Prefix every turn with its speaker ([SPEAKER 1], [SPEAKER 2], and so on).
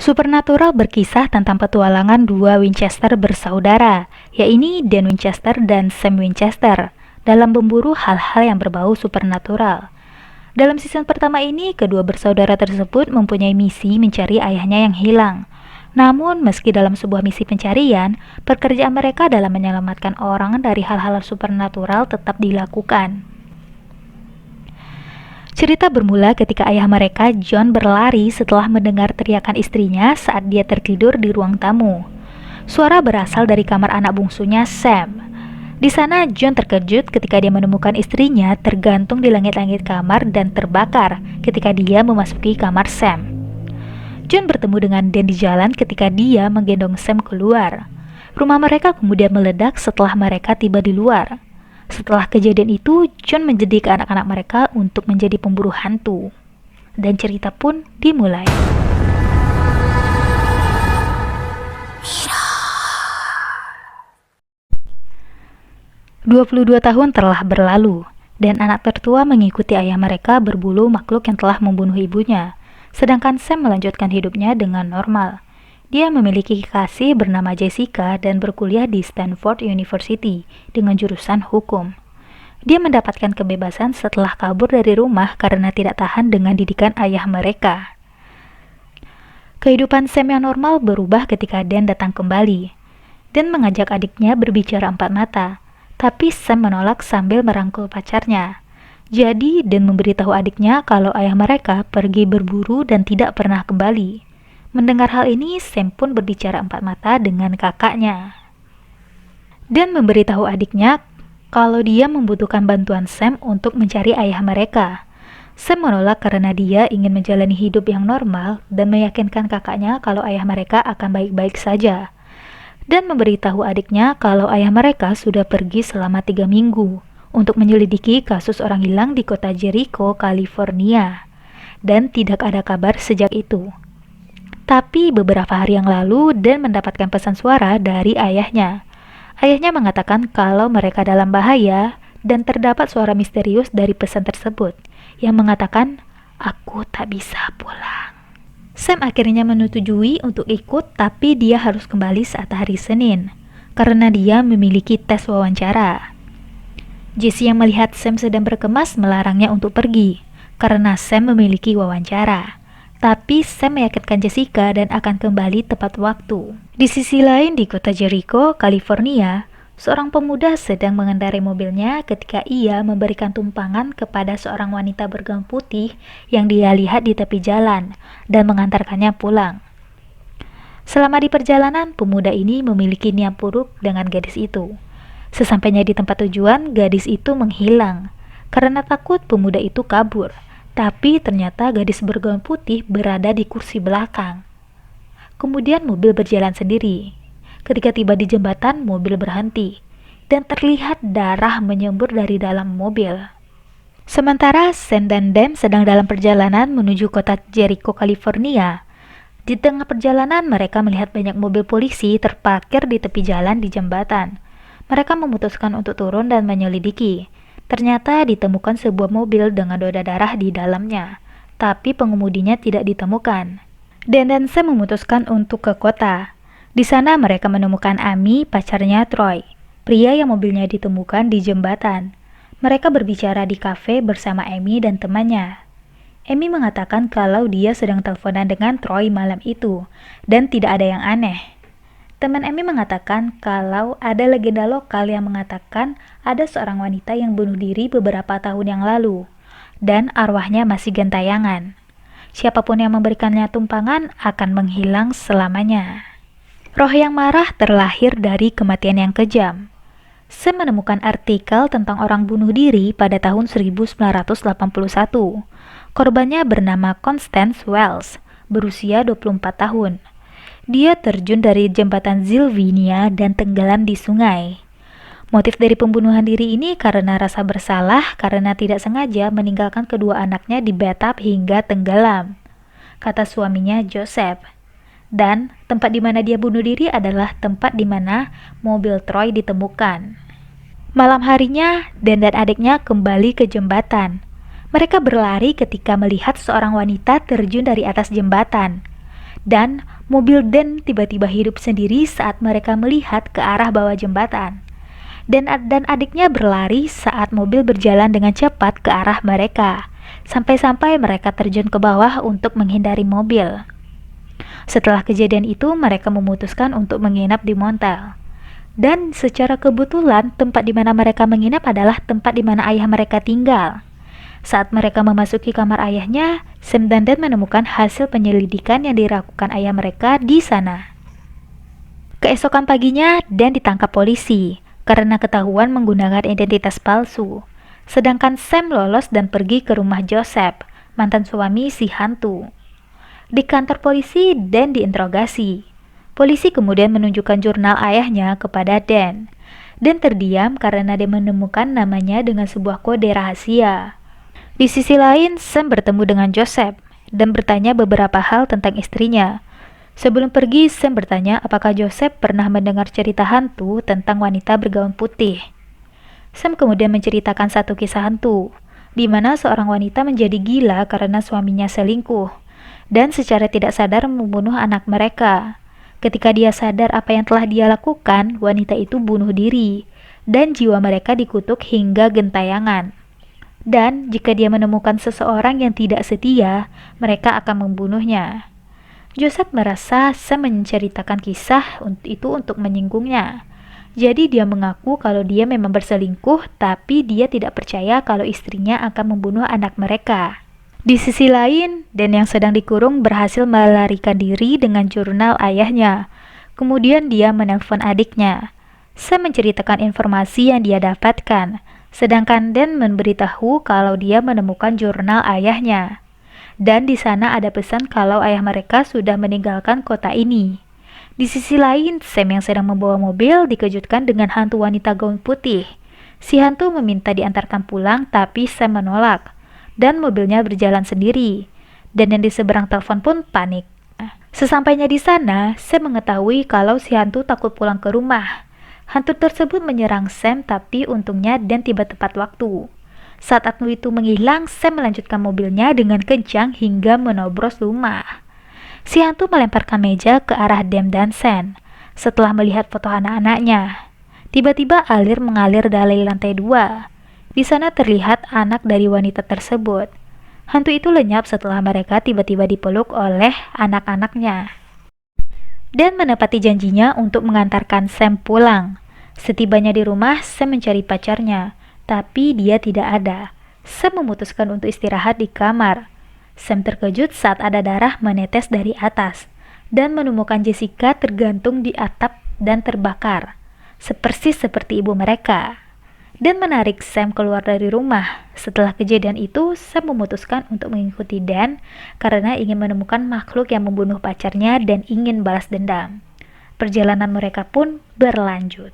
[SPEAKER 1] Supernatural berkisah tentang petualangan dua Winchester bersaudara, yaitu Dan Winchester dan Sam Winchester, dalam memburu hal-hal yang berbau supernatural. Dalam season pertama ini, kedua bersaudara tersebut mempunyai misi mencari ayahnya yang hilang. Namun, meski dalam sebuah misi pencarian, pekerjaan mereka dalam menyelamatkan orang dari hal-hal supernatural tetap dilakukan. Cerita bermula ketika ayah mereka, John, berlari setelah mendengar teriakan istrinya saat dia tertidur di ruang tamu. Suara berasal dari kamar anak bungsunya, Sam. Di sana, John terkejut ketika dia menemukan istrinya tergantung di langit-langit kamar dan terbakar ketika dia memasuki kamar Sam. John bertemu dengan Dan di jalan ketika dia menggendong Sam keluar. Rumah mereka kemudian meledak setelah mereka tiba di luar. Setelah kejadian itu, John menjadi ke anak-anak mereka untuk menjadi pemburu hantu. Dan cerita pun dimulai. 22 tahun telah berlalu, dan anak tertua mengikuti ayah mereka berbulu makhluk yang telah membunuh ibunya. Sedangkan Sam melanjutkan hidupnya dengan normal. Dia memiliki kekasih bernama Jessica dan berkuliah di Stanford University dengan jurusan hukum. Dia mendapatkan kebebasan setelah kabur dari rumah karena tidak tahan dengan didikan ayah mereka. Kehidupan Sam yang normal berubah ketika Dan datang kembali. Dan mengajak adiknya berbicara empat mata, tapi Sam menolak sambil merangkul pacarnya. Jadi Dan memberitahu adiknya kalau ayah mereka pergi berburu dan tidak pernah kembali. Mendengar hal ini, Sam pun berbicara empat mata dengan kakaknya. Dan memberitahu adiknya kalau dia membutuhkan bantuan Sam untuk mencari ayah mereka. Sam menolak karena dia ingin menjalani hidup yang normal dan meyakinkan kakaknya kalau ayah mereka akan baik-baik saja. Dan memberitahu adiknya kalau ayah mereka sudah pergi selama 3 minggu untuk menyelidiki kasus orang hilang di kota Jericho, California. Dan tidak ada kabar sejak itu. Tapi beberapa hari yang lalu, Dan mendapatkan pesan suara dari ayahnya. Ayahnya mengatakan kalau mereka dalam bahaya dan terdapat suara misterius dari pesan tersebut yang mengatakan, "Aku tak bisa pulang." Sam akhirnya menyetujui untuk ikut, tapi dia harus kembali saat hari Senin karena dia memiliki tes wawancara. Jesse yang melihat Sam sedang berkemas melarangnya untuk pergi karena Sam memiliki wawancara. Tapi Sam meyakinkan Jessica dan akan kembali tepat waktu. Di sisi lain di kota Jericho, California, seorang pemuda sedang mengendarai mobilnya ketika ia memberikan tumpangan kepada seorang wanita bergaun putih yang dia lihat di tepi jalan dan mengantarkannya pulang. Selama di perjalanan, pemuda ini memiliki niat buruk dengan gadis itu. Sesampainya di tempat tujuan, gadis itu menghilang. Karena takut, pemuda itu kabur. Tapi ternyata gadis bergaun putih berada di kursi belakang. Kemudian mobil berjalan sendiri. Ketika tiba di jembatan, mobil berhenti. Dan terlihat darah menyembur dari dalam mobil. Sementara Sam dan Dan sedang dalam perjalanan menuju kota Jericho, California. Di tengah perjalanan, mereka melihat banyak mobil polisi terparkir di tepi jalan di jembatan. Mereka memutuskan untuk turun dan menyelidiki. Ternyata ditemukan sebuah mobil dengan noda darah di dalamnya, tapi pengemudinya tidak ditemukan. Dan Sam memutuskan untuk ke kota. Di sana mereka menemukan Amy, pacarnya Troy, pria yang mobilnya ditemukan di jembatan. Mereka berbicara di kafe bersama Amy dan temannya. Amy mengatakan kalau dia sedang teleponan dengan Troy malam itu, dan tidak ada yang aneh. Teman Amy mengatakan kalau ada legenda lokal yang mengatakan ada seorang wanita yang bunuh diri beberapa tahun yang lalu, dan arwahnya masih gentayangan. Siapapun yang memberikannya tumpangan akan menghilang selamanya. Roh yang marah terlahir dari kematian yang kejam. Sam menemukan artikel tentang orang bunuh diri pada tahun 1981. Korbannya bernama Constance Wells, berusia 24 tahun. Dia terjun dari jembatan Sylvania dan tenggelam di sungai. Motif dari pembunuhan diri ini karena rasa bersalah karena tidak sengaja meninggalkan kedua anaknya di bathtub hingga tenggelam, kata suaminya Joseph. Dan tempat di mana dia bunuh diri adalah tempat di mana mobil Troy ditemukan. Malam harinya, Dan adiknya kembali ke jembatan. Mereka berlari ketika melihat seorang wanita terjun dari atas jembatan. Dan mobil Dan tiba-tiba hidup sendiri saat mereka melihat ke arah bawah jembatan. Dan adiknya berlari saat mobil berjalan dengan cepat ke arah mereka, sampai-sampai mereka terjun ke bawah untuk menghindari mobil. Setelah kejadian itu, mereka memutuskan untuk menginap di motel. Dan secara kebetulan, tempat di mana mereka menginap adalah tempat di mana ayah mereka tinggal. Saat mereka memasuki kamar ayahnya, Sam dan Dan menemukan hasil penyelidikan yang dilakukan ayah mereka di sana. Keesokan paginya, Dan ditangkap polisi karena ketahuan menggunakan identitas palsu. Sedangkan Sam lolos dan pergi ke rumah Joseph, mantan suami si hantu. Di kantor polisi, Dan diinterogasi. Polisi kemudian menunjukkan jurnal ayahnya kepada Dan. Dan terdiam karena dia menemukan namanya dengan sebuah kode rahasia. Di sisi lain, Sam bertemu dengan Joseph dan bertanya beberapa hal tentang istrinya. Sebelum pergi, Sam bertanya apakah Joseph pernah mendengar cerita hantu tentang wanita bergaun putih. Sam kemudian menceritakan satu kisah hantu, di mana seorang wanita menjadi gila karena suaminya selingkuh, dan secara tidak sadar membunuh anak mereka. Ketika dia sadar apa yang telah dia lakukan, wanita itu bunuh diri, dan jiwa mereka dikutuk hingga gentayangan. Dan jika dia menemukan seseorang yang tidak setia, mereka akan membunuhnya. Joseph merasa Sam menceritakan kisah itu untuk menyinggungnya. Jadi dia mengaku kalau dia memang berselingkuh, tapi dia tidak percaya kalau istrinya akan membunuh anak mereka. Di sisi lain, Dan yang sedang dikurung berhasil melarikan diri dengan jurnal ayahnya. Kemudian dia menelpon adiknya. Sam menceritakan informasi yang dia dapatkan, sedangkan Dan memberitahu kalau dia menemukan jurnal ayahnya. Dan di sana ada pesan kalau ayah mereka sudah meninggalkan kota ini. Di sisi lain, Sam yang sedang membawa mobil dikejutkan dengan hantu wanita gaun putih. Si hantu meminta diantarkan pulang, tapi Sam menolak, dan mobilnya berjalan sendiri. Dan yang di seberang telepon pun panik. Sesampainya di sana, Sam mengetahui kalau si hantu takut pulang ke rumah. Hantu tersebut menyerang Sam, tapi untungnya Dan tiba tepat waktu. Saat hantu itu menghilang, Sam melanjutkan mobilnya dengan kencang hingga menobros rumah. Si hantu melemparkan meja ke arah Dan dan Sam. Setelah melihat foto anak-anaknya, tiba-tiba air mengalir dari lantai 2. Di sana terlihat anak dari wanita tersebut. Hantu itu lenyap setelah mereka tiba-tiba dipeluk oleh anak-anaknya. Dan menepati janjinya untuk mengantarkan Sam pulang. Setibanya di rumah, Sam mencari pacarnya, tapi dia tidak ada. Sam memutuskan untuk istirahat di kamar. Sam terkejut saat ada darah menetes dari atas, dan menemukan Jessica tergantung di atap dan terbakar, persis seperti ibu mereka. Dan menarik Sam keluar dari rumah. Setelah kejadian itu, Sam memutuskan untuk mengikuti Dan karena ingin menemukan makhluk yang membunuh pacarnya dan ingin balas dendam. Perjalanan mereka pun berlanjut.